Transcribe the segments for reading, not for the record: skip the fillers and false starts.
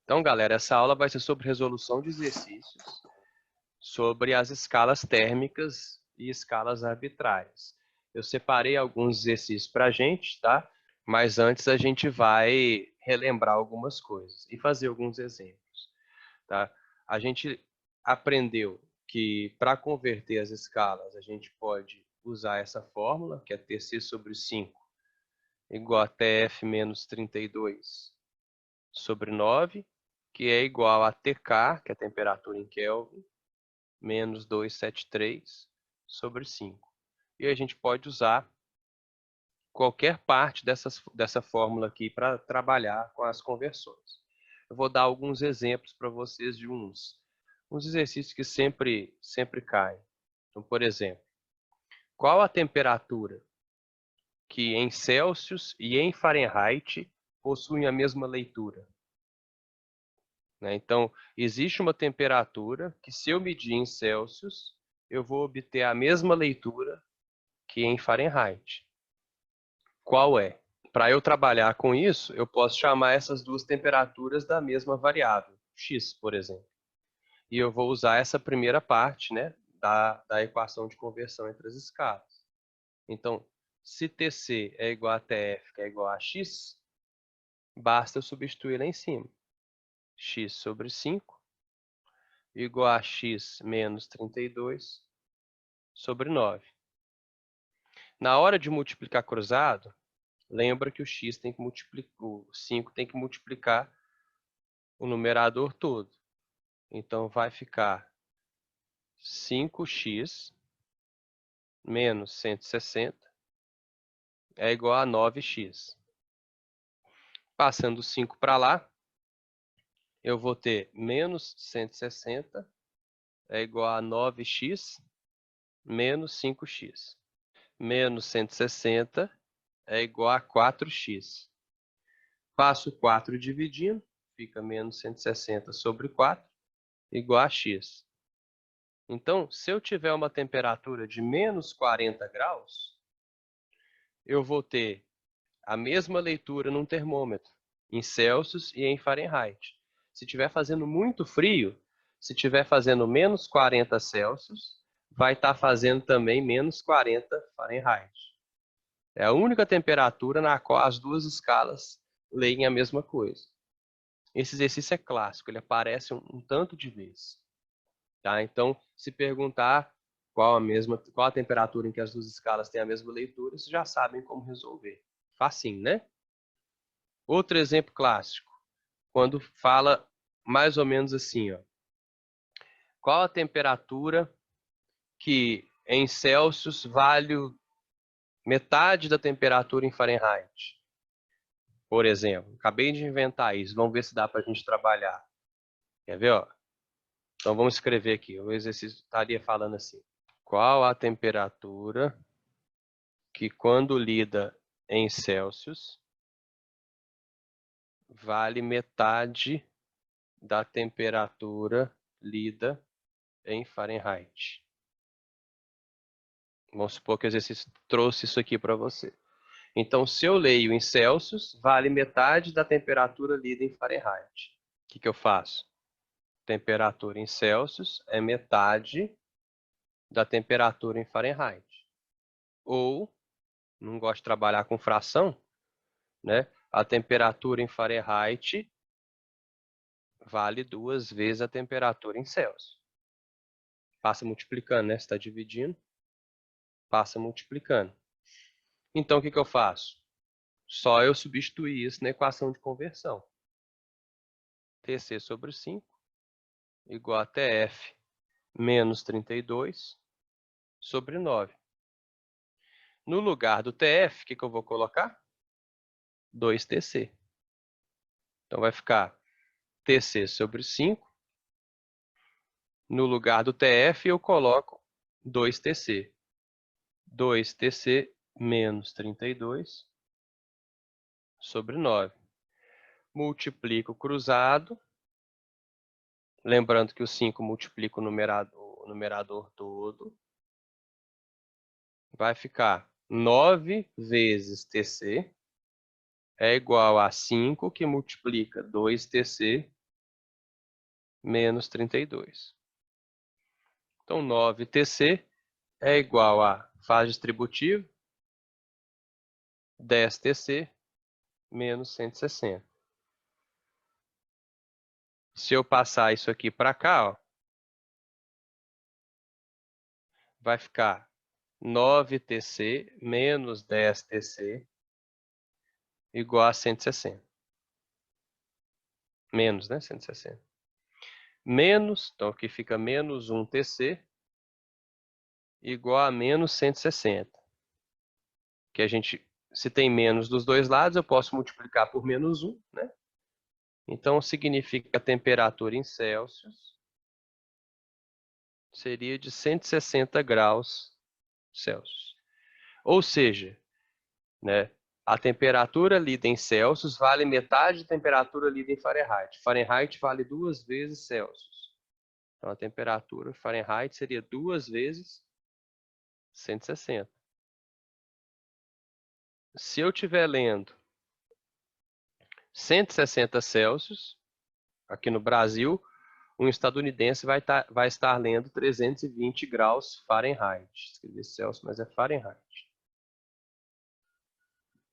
Então, galera, essa aula vai ser sobre resolução de exercícios, sobre as escalas térmicas e escalas arbitrárias. Eu separei alguns exercícios para a gente, tá? Mas antes a gente vai relembrar algumas coisas e fazer alguns exemplos, tá? A gente aprendeu que para converter as escalas a gente pode usar essa fórmula, que é TC sobre 5 igual a TF menos 32 sobre 9, que é igual a TK, que é a temperatura em Kelvin, menos 273 sobre 5. E a gente pode usar qualquer parte dessa fórmula aqui para trabalhar com as conversões. Eu vou dar alguns exemplos para vocês de uns exercícios que sempre caem. Então, por exemplo, qual a temperatura que em Celsius e em Fahrenheit possuem a mesma leitura? Então, existe uma temperatura que, se eu medir em Celsius, eu vou obter a mesma leitura que em Fahrenheit. Qual é? Para eu trabalhar com isso, eu posso chamar essas duas temperaturas da mesma variável, x, por exemplo. E eu vou usar essa primeira parte, né, da equação de conversão entre as escalas. Então, se Tc é igual a Tf, que é igual a x, basta eu substituir lá em cima. X sobre 5 igual a x menos 32 sobre 9. Na hora de multiplicar cruzado, lembra que o x tem que multiplicar, o 5 tem que multiplicar o numerador todo. Então, vai ficar 5x menos 160 é igual a 9x. Passando o 5 para lá, eu vou ter menos 160 é igual a 9x menos 5x. Menos 160 é igual a 4x. Passo 4 dividindo, fica menos 160 sobre 4, igual a x. Então, se eu tiver uma temperatura de menos 40 graus, eu vou ter a mesma leitura num termômetro, em Celsius e em Fahrenheit. Se estiver fazendo muito frio, se estiver fazendo menos 40 Celsius, vai estar fazendo também menos 40 Fahrenheit. É a única temperatura na qual as duas escalas leem a mesma coisa. Esse exercício é clássico, ele aparece um tanto de vezes. Tá? Então, se perguntar qual a temperatura em que as duas escalas têm a mesma leitura, vocês já sabem como resolver. Facinho, né? Outro exemplo clássico, quando fala mais ou menos assim, ó, qual a temperatura que em Celsius vale metade da temperatura em Fahrenheit? Por exemplo, acabei de inventar isso, vamos ver se dá para a gente trabalhar. Quer ver? Ó? Então vamos escrever aqui, o exercício estaria falando assim. Qual a temperatura que, quando lida em Celsius, vale metade da temperatura lida em Fahrenheit? Vamos supor que o exercício trouxe isso aqui para você. Então, se eu leio em Celsius, vale metade da temperatura lida em Fahrenheit. O que eu faço? Temperatura em Celsius é metade da temperatura em Fahrenheit. Ou, não gosto de trabalhar com fração, né? A temperatura em Fahrenheit vale 2 vezes a temperatura em Celsius. Passa multiplicando, né? Você está dividindo, passa multiplicando. Então, o que eu faço? Só eu substituir isso na equação de conversão. Tc sobre 5 igual a Tf menos 32 sobre 9. No lugar do Tf, o que eu vou colocar? 2Tc. Então, vai ficar Tc sobre 5. No lugar do Tf, eu coloco 2Tc. 2Tc menos 32 sobre 9. Multiplico o cruzado. Lembrando que o 5 multiplica o numerador todo. vai ficar 9 vezes TC é igual a 5 que multiplica 2TC menos 32. Então, 9TC é igual a fase distributiva 10TC menos 160. Se eu passar isso aqui para cá, ó, vai ficar 9TC menos 10TC igual a 160. Menos, né? 160. Menos, então aqui fica menos 1TC igual a menos 160. Que a gente, se tem menos dos dois lados, eu posso multiplicar por menos 1, né? Então, significa que a temperatura em Celsius seria de 160 graus Celsius. Ou seja, né, a temperatura lida em Celsius vale metade da temperatura lida em Fahrenheit. Fahrenheit vale 2 vezes Celsius. Então, a temperatura Fahrenheit seria 2 vezes 160. Se eu estiver lendo 160 Celsius, aqui no Brasil, um estadunidense vai estar lendo 320 graus Fahrenheit. Escrevi Celsius, mas é Fahrenheit.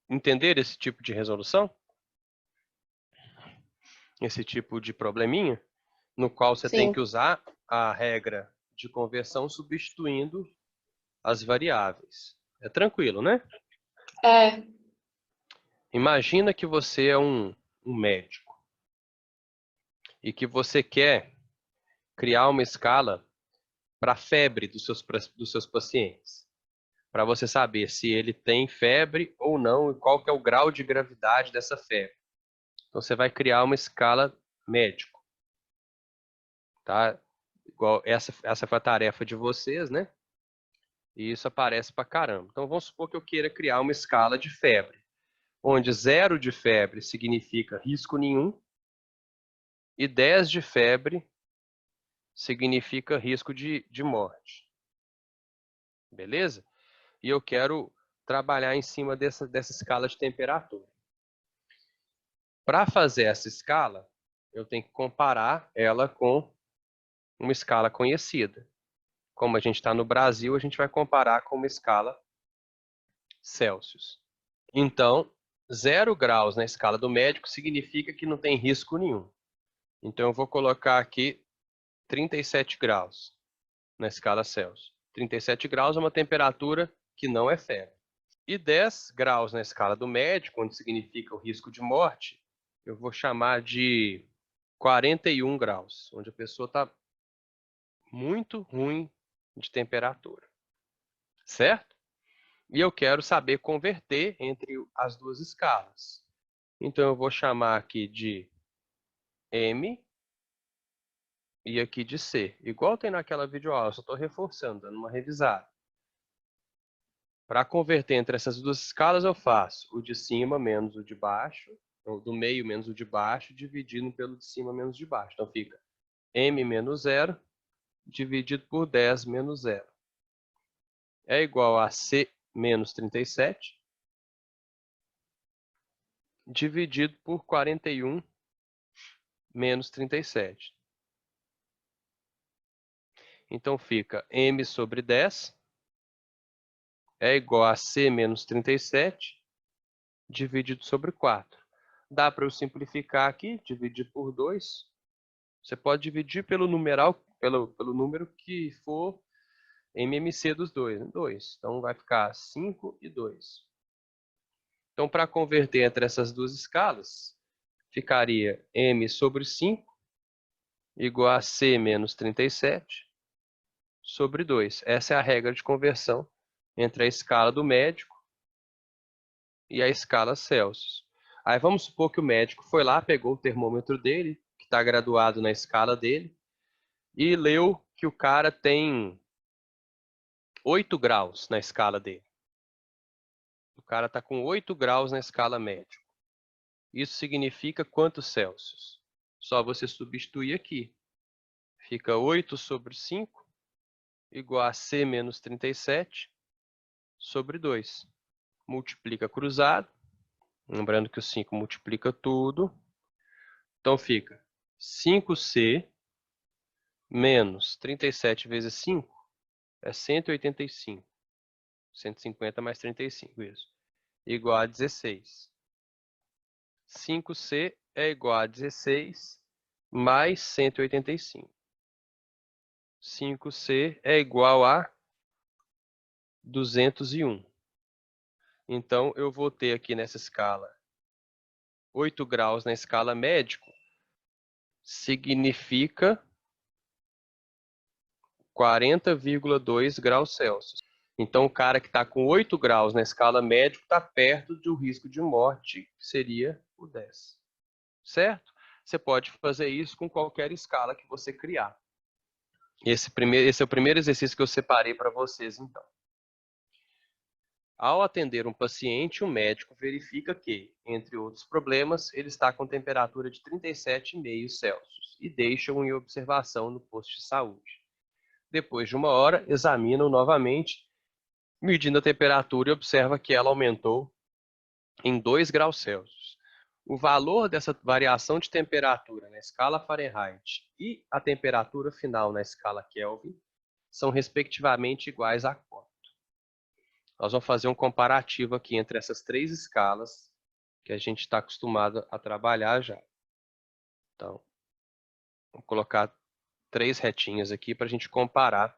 Entender esse tipo de resolução? Esse tipo de probleminha? No qual você tem Sim. que usar a regra de conversão substituindo as variáveis. É tranquilo, né? É. Imagina que você é um médico e que você quer criar uma escala para a febre dos seus pacientes, para você saber se ele tem febre ou não e qual que é o grau de gravidade dessa febre. Então você vai criar uma escala médico, tá? Igual essa foi a tarefa de vocês, né? E isso aparece pra caramba. Então vamos supor que eu queira criar uma escala de febre, onde 0 de febre significa risco nenhum e 10 de febre significa risco de morte. Beleza? E eu quero trabalhar em cima dessa escala de temperatura. Para fazer essa escala, eu tenho que comparar ela com uma escala conhecida. Como a gente está no Brasil, a gente vai comparar com uma escala Celsius. Então, 0 graus na escala do médico significa que não tem risco nenhum. Então, eu vou colocar aqui 37 graus na escala Celsius. 37 graus é uma temperatura que não é febre. E 10 graus na escala do médico, onde significa o risco de morte, eu vou chamar de 41 graus, onde a pessoa está muito ruim de temperatura. Certo? E eu quero saber converter entre as duas escalas. Então, eu vou chamar aqui de M e aqui de C. Igual tem naquela videoaula, só estou reforçando, dando uma revisada. Para converter entre essas duas escalas, eu faço o de cima menos o de baixo, ou do meio menos o de baixo, dividido pelo de cima menos o de baixo. Então, fica M menos 0 dividido por 10 menos 0. É igual a C menos 37 dividido por 41 menos 37. Então, fica M sobre 10 é igual a C menos 37 dividido sobre 4. Dá para eu simplificar aqui, dividir por 2. Você pode dividir pelo numeral, pelo número que for MMC dos dois, né? 2. Então, vai ficar 5 e 2. Então, para converter entre essas duas escalas, ficaria M sobre 5 igual a C menos 37 sobre 2. Essa é a regra de conversão entre a escala do médico e a escala Celsius. Aí vamos supor que o médico foi lá, pegou o termômetro dele, que está graduado na escala dele, e leu que o cara tem 8 graus na escala dele. O cara está com 8 graus na escala médica. Isso significa quantos Celsius? Só você substituir aqui. Fica 8 sobre 5 igual a C menos 37 sobre 2. Multiplica cruzado. Lembrando que o 5 multiplica tudo. Então, fica 5C menos 37 vezes 5 é 185. 150 mais 35, isso. Igual a 16. 5C é igual a 16 mais 185. 5C é igual a 201. Então, eu vou ter aqui nessa escala 8 graus na escala médico, significa 40,2 graus Celsius. Então, o cara que está com 8 graus na escala médica está perto do risco de morte, que seria o 10. Certo? Você pode fazer isso com qualquer escala que você criar. Esse é o primeiro exercício que eu separei para vocês, então. Ao atender um paciente, o médico verifica que, entre outros problemas, ele está com temperatura de 37,5 Celsius e deixa-o em observação no posto de saúde. Depois de 1 hora, examina-o novamente, medindo a temperatura e observa que ela aumentou em 2 graus Celsius. O valor dessa variação de temperatura na escala Fahrenheit e a temperatura final na escala Kelvin são respectivamente iguais a quanto? Nós vamos fazer um comparativo aqui entre essas 3 escalas que a gente está acostumado a trabalhar já. Então, vou colocar 3 retinhas aqui para a gente comparar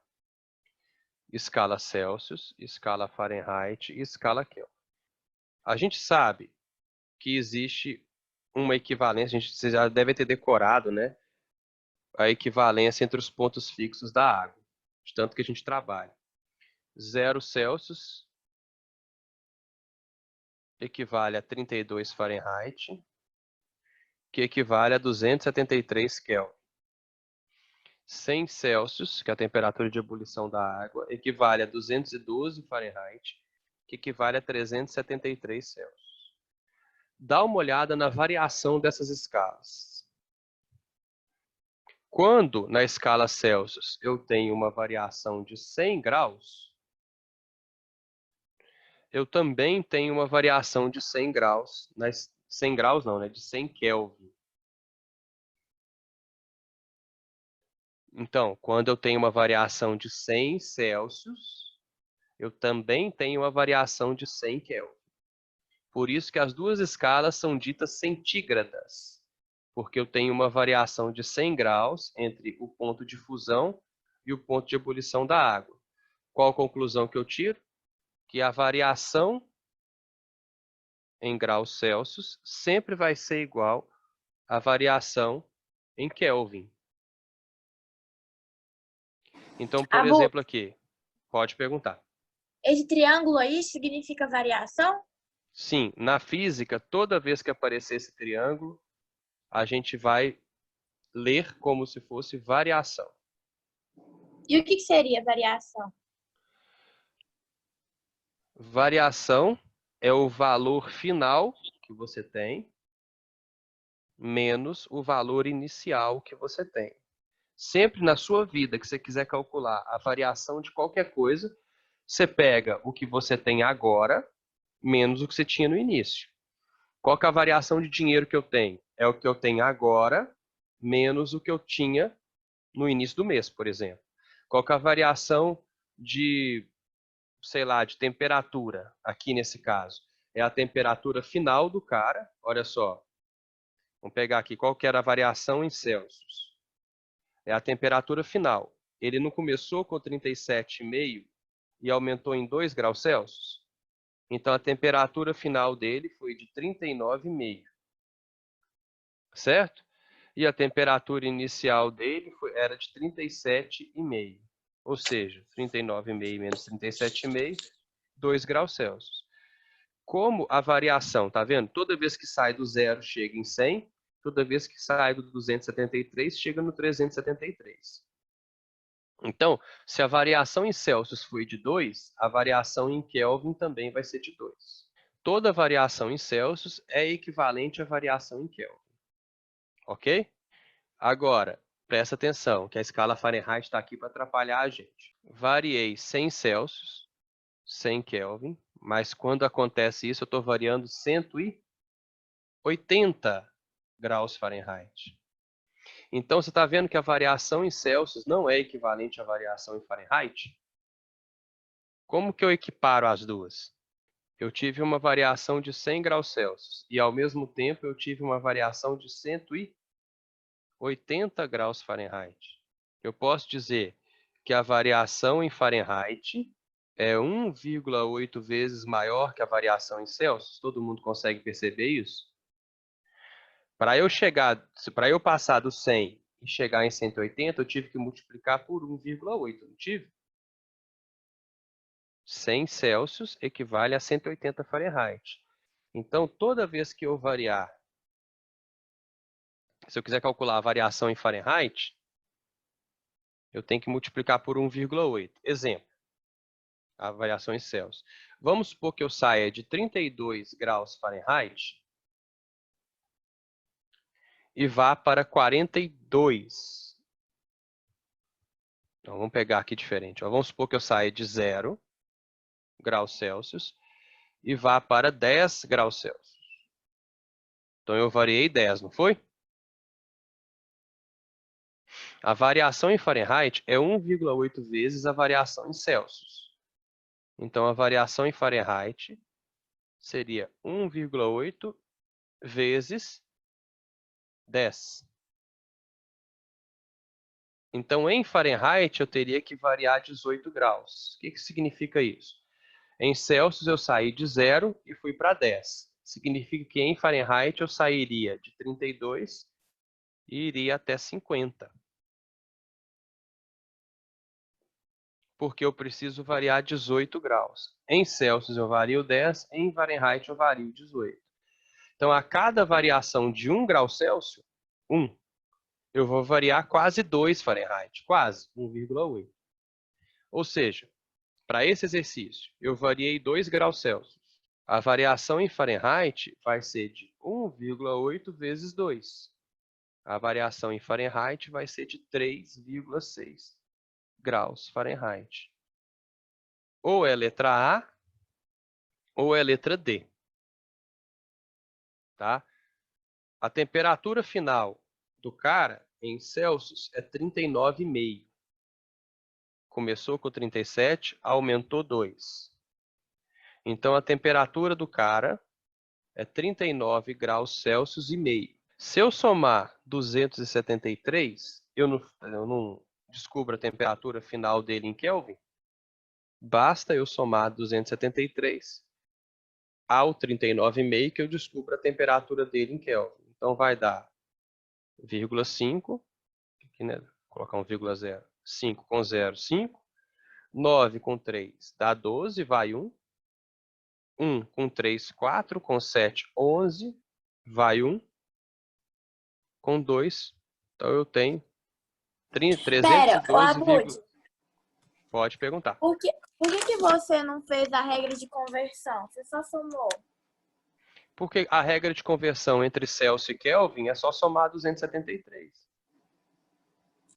escala Celsius, escala Fahrenheit e escala Kelvin. A gente sabe que existe uma equivalência, você já deve ter decorado, né? A equivalência entre os pontos fixos da água, de tanto que a gente trabalha. 0 Celsius equivale a 32 Fahrenheit, que equivale a 273 Kelvin. 100 Celsius, que é a temperatura de ebulição da água, equivale a 212 Fahrenheit, que equivale a 373 Celsius. Dá uma olhada na variação dessas escalas. Quando, na escala Celsius, eu tenho uma variação de 100 graus, eu também tenho uma variação de 100 graus, 100 graus não, né? De 100 Kelvin. Então, quando eu tenho uma variação de 100 Celsius, eu também tenho uma variação de 100 Kelvin. Por isso que as duas escalas são ditas centígradas, porque eu tenho uma variação de 100 graus entre o ponto de fusão e o ponto de ebulição da água. Qual a conclusão que eu tiro? Que a variação em graus Celsius sempre vai ser igual à variação em Kelvin. Então, por Abu, exemplo aqui, pode perguntar. esse triângulo aí significa variação? Sim, na física, toda vez que aparecer esse triângulo, a gente vai ler como se fosse variação. E o que seria variação? Variação é o valor final que você tem menos o valor inicial que você tem. Sempre na sua vida que você quiser calcular a variação de qualquer coisa, você pega o que você tem agora menos o que você tinha no início. Qual que é a variação de dinheiro que eu tenho? É o que eu tenho agora menos o que eu tinha no início do mês, por exemplo. Qual que é a variação de, sei lá, de temperatura, aqui nesse caso? É a temperatura final do cara, olha só. Vamos pegar aqui, qual que era a variação em Celsius? É a temperatura final. Ele não começou com 37,5 e aumentou em 2 graus Celsius? Então, a temperatura final dele foi de 39,5, certo? E a temperatura inicial dele era de 37,5. Ou seja, 39,5 menos 37,5, 2 graus Celsius. Como a variação, tá vendo? Toda vez que sai do zero chega em 100, toda vez que sai do 273 chega no 373. Então, se a variação em Celsius foi de 2, a variação em Kelvin também vai ser de 2. Toda variação em Celsius é equivalente à variação em Kelvin. Ok? Agora, presta atenção, que a escala Fahrenheit está aqui para atrapalhar a gente. Variei 100 Celsius, 100 Kelvin, mas quando acontece isso, eu estou variando 180 graus Fahrenheit. Então, você está vendo que a variação em Celsius não é equivalente à variação em Fahrenheit? Como que eu equiparo as duas? Eu tive uma variação de 100 graus Celsius e, ao mesmo tempo, eu tive uma variação de 180 graus Fahrenheit. Eu posso dizer que a variação em Fahrenheit é 1,8 vezes maior que a variação em Celsius. Todo mundo consegue perceber isso? Para eu passar do 100 e chegar em 180, eu tive que multiplicar por 1,8, não tive? 100 Celsius equivale a 180 Fahrenheit. Então, toda vez que eu variar, se eu quiser calcular a variação em Fahrenheit, eu tenho que multiplicar por 1,8. Exemplo, a variação em Celsius. Vamos supor que eu saia de 32 graus Fahrenheit e vá para 42. Então, vamos pegar aqui diferente. Vamos supor que eu saia de 0 graus Celsius e vá para 10 graus Celsius. Então, eu variei 10, não foi? A variação em Fahrenheit é 1,8 vezes a variação em Celsius. Então, a variação em Fahrenheit seria 1,8 vezes 10. Então, em Fahrenheit, eu teria que variar 18 graus. O que significa isso? Em Celsius, eu saí de 0 e fui para 10. Significa que em Fahrenheit, eu sairia de 32 e iria até 50. Porque eu preciso variar 18 graus. Em Celsius, eu vario 10, em Fahrenheit, eu vario 18. Então, a cada variação de 1 grau Celsius, 1, eu vou variar quase 2 Fahrenheit, quase 1,8. Ou seja, para esse exercício, eu variei 2 graus Celsius. A variação em Fahrenheit vai ser de 1,8 vezes 2. A variação em Fahrenheit vai ser de 3,6 graus Fahrenheit. Ou é letra A, ou é letra D. Tá? A temperatura final do cara em Celsius é 39,5. Começou com 37, aumentou 2. Então, a temperatura do cara é 39 graus Celsius e meio. Se eu somar 273, eu não descubro a temperatura final dele em Kelvin. Basta eu somar 273 ao 39,5 que eu descubro a temperatura dele em Kelvin. Então, vai dar 0,5, aqui, né? Vou colocar 1,0, 5 com 0, 5. 9 com 3 dá 12, vai 1. 1 com 3, 4. Com 7, 11, vai 1. Com 2, então eu tenho Pera, ô 312, Abud, pode perguntar. por que você não fez a regra de conversão? Você só somou. Porque a regra de conversão entre Celsius e Kelvin é só somar 273.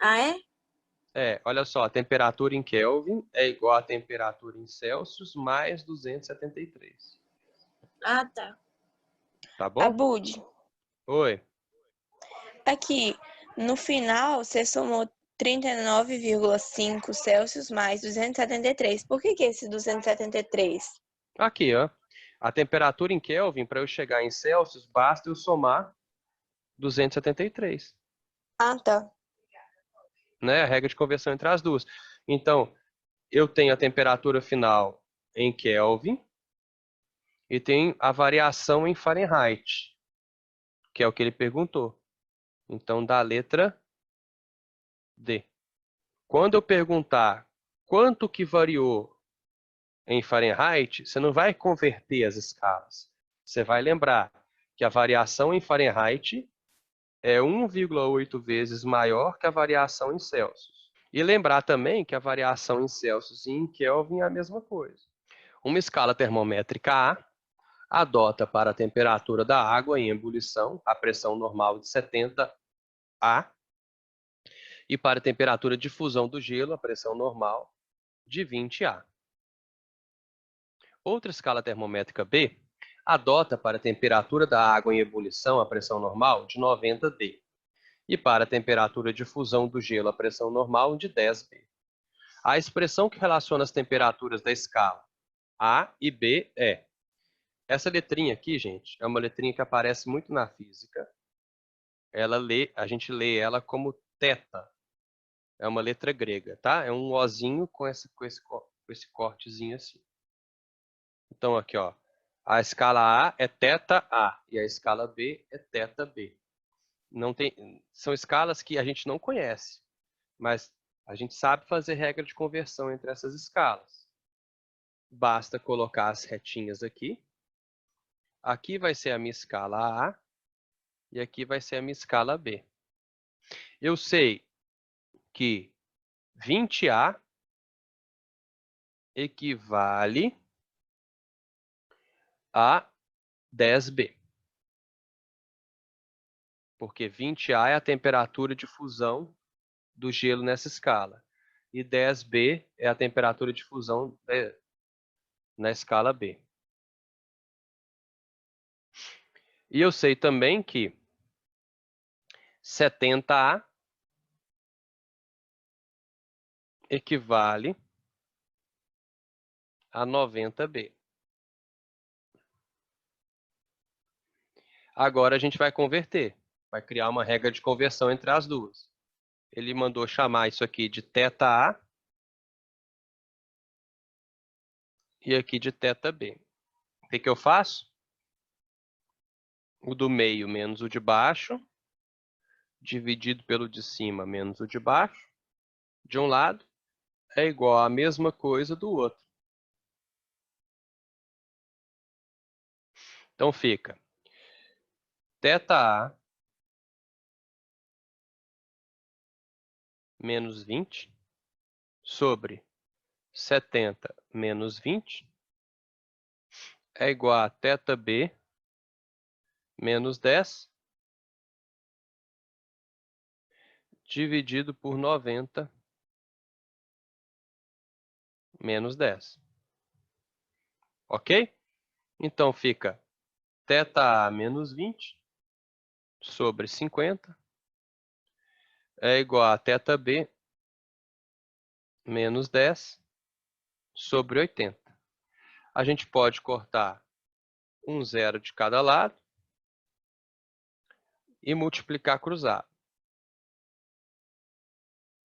Ah, é? É, olha só, a temperatura em Kelvin é igual à temperatura em Celsius mais 273. Ah, tá. Tá bom? Abud, Oi. aqui, no final, você somou 39,5 Celsius mais 273. Por que esse 273? Aqui, ó. A temperatura em Kelvin, para eu chegar em Celsius, basta eu somar 273. Ah, tá. Né? A regra de conversão entre as duas. Então, eu tenho a temperatura final em Kelvin e tenho a variação em Fahrenheit, que é o que ele perguntou. Então, dá a letra D. Quando eu perguntar quanto que variou em Fahrenheit, você não vai converter as escalas. Você vai lembrar que a variação em Fahrenheit é 1,8 vezes maior que a variação em Celsius. E lembrar também que a variação em Celsius e em Kelvin é a mesma coisa. Uma escala termométrica A adota para a temperatura da água em ebulição a pressão normal de 70 A e para a temperatura de fusão do gelo a pressão normal de 20 A. Outra escala termométrica B adota para a temperatura da água em ebulição a pressão normal de 90 B e para a temperatura de fusão do gelo a pressão normal de 10 B. A expressão que relaciona as temperaturas da escala A e B é... Essa letrinha aqui, gente, é uma letrinha que aparece muito na física. A gente lê ela como θ. É uma letra grega, tá? É um ozinho com esse cortezinho assim. Então, aqui, ó. A escala A é θA e a escala B é θB. São escalas que a gente não conhece, mas a gente sabe fazer regra de conversão entre essas escalas. Basta colocar as retinhas aqui. Aqui vai ser a minha escala A e aqui vai ser a minha escala B. Eu sei que 20A equivale a 10B. Porque 20A é a temperatura de fusão do gelo nessa escala. E 10B é a temperatura de fusão na escala B. E eu sei também que 70A equivale a 90B. Agora a gente vai converter. Vai criar uma regra de conversão entre as duas. Ele mandou chamar isso aqui de θA e aqui de θB. O que eu faço? O do meio menos o de baixo, dividido pelo de cima menos o de baixo, de um lado, é igual à mesma coisa do outro. Então fica θA menos 20 sobre 70 menos 20 é igual a θB menos 10 dividido por 90 menos 10. Ok? Então fica θA menos 20 sobre 50 é igual a θB menos 10 sobre 80. A gente pode cortar um zero de cada lado e multiplicar cruzado.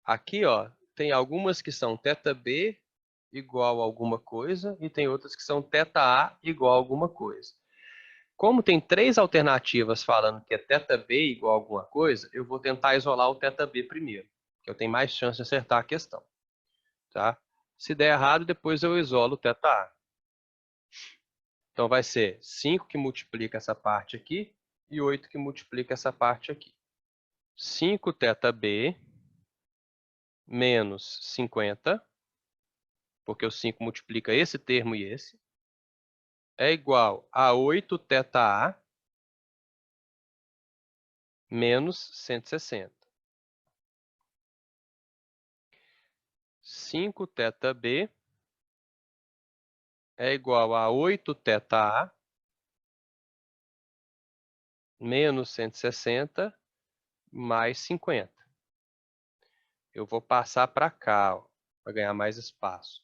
Aqui, ó, tem algumas que são θB igual a alguma coisa e tem outras que são θA igual a alguma coisa. Como tem três alternativas falando que é θB igual a alguma coisa, eu vou tentar isolar o θB primeiro, que eu tenho mais chance de acertar a questão. Tá? Se der errado, depois eu isolo o θA. Então vai ser 5 que multiplica essa parte aqui e 8 que multiplica essa parte aqui. 5 θB menos 50, porque o 5 multiplica esse termo e esse, é igual a 8 θA menos 160. 5 θB é igual a 8 θA menos 160 mais 50. Eu vou passar para cá, para ganhar mais espaço.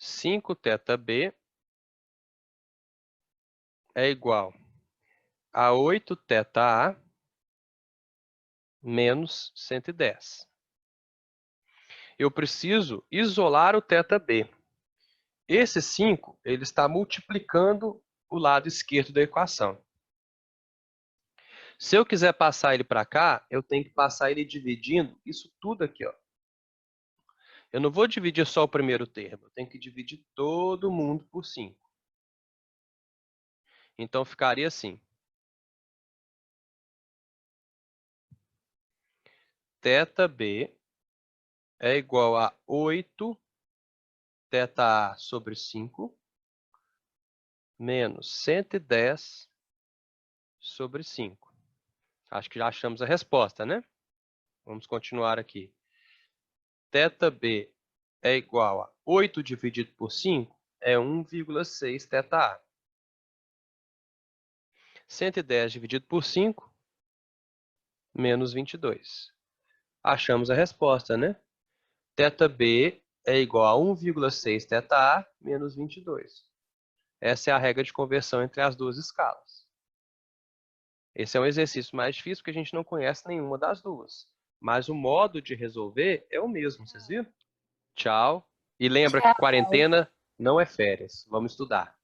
5 θB é igual a 8 θA menos 110. Eu preciso isolar o θB. Esse 5 ele está multiplicando o lado esquerdo da equação. Se eu quiser passar ele para cá, eu tenho que passar ele dividindo isso tudo aqui, ó. Eu não vou dividir só o primeiro termo, eu tenho que dividir todo mundo por 5. Então ficaria assim. θB é igual a 8 θA sobre 5 menos 110 sobre 5. Acho que já achamos a resposta, né? Vamos continuar aqui. θB é igual a 8 dividido por 5 é 1,6 θA. 110 dividido por 5, menos 22. Achamos a resposta, né? θB é igual a 1,6 θA menos 22. Essa é a regra de conversão entre as duas escalas. Esse é um exercício mais difícil porque a gente não conhece nenhuma das duas. Mas o modo de resolver é o mesmo, vocês viram? Tchau. E lembra que quarentena não é férias. Vamos estudar.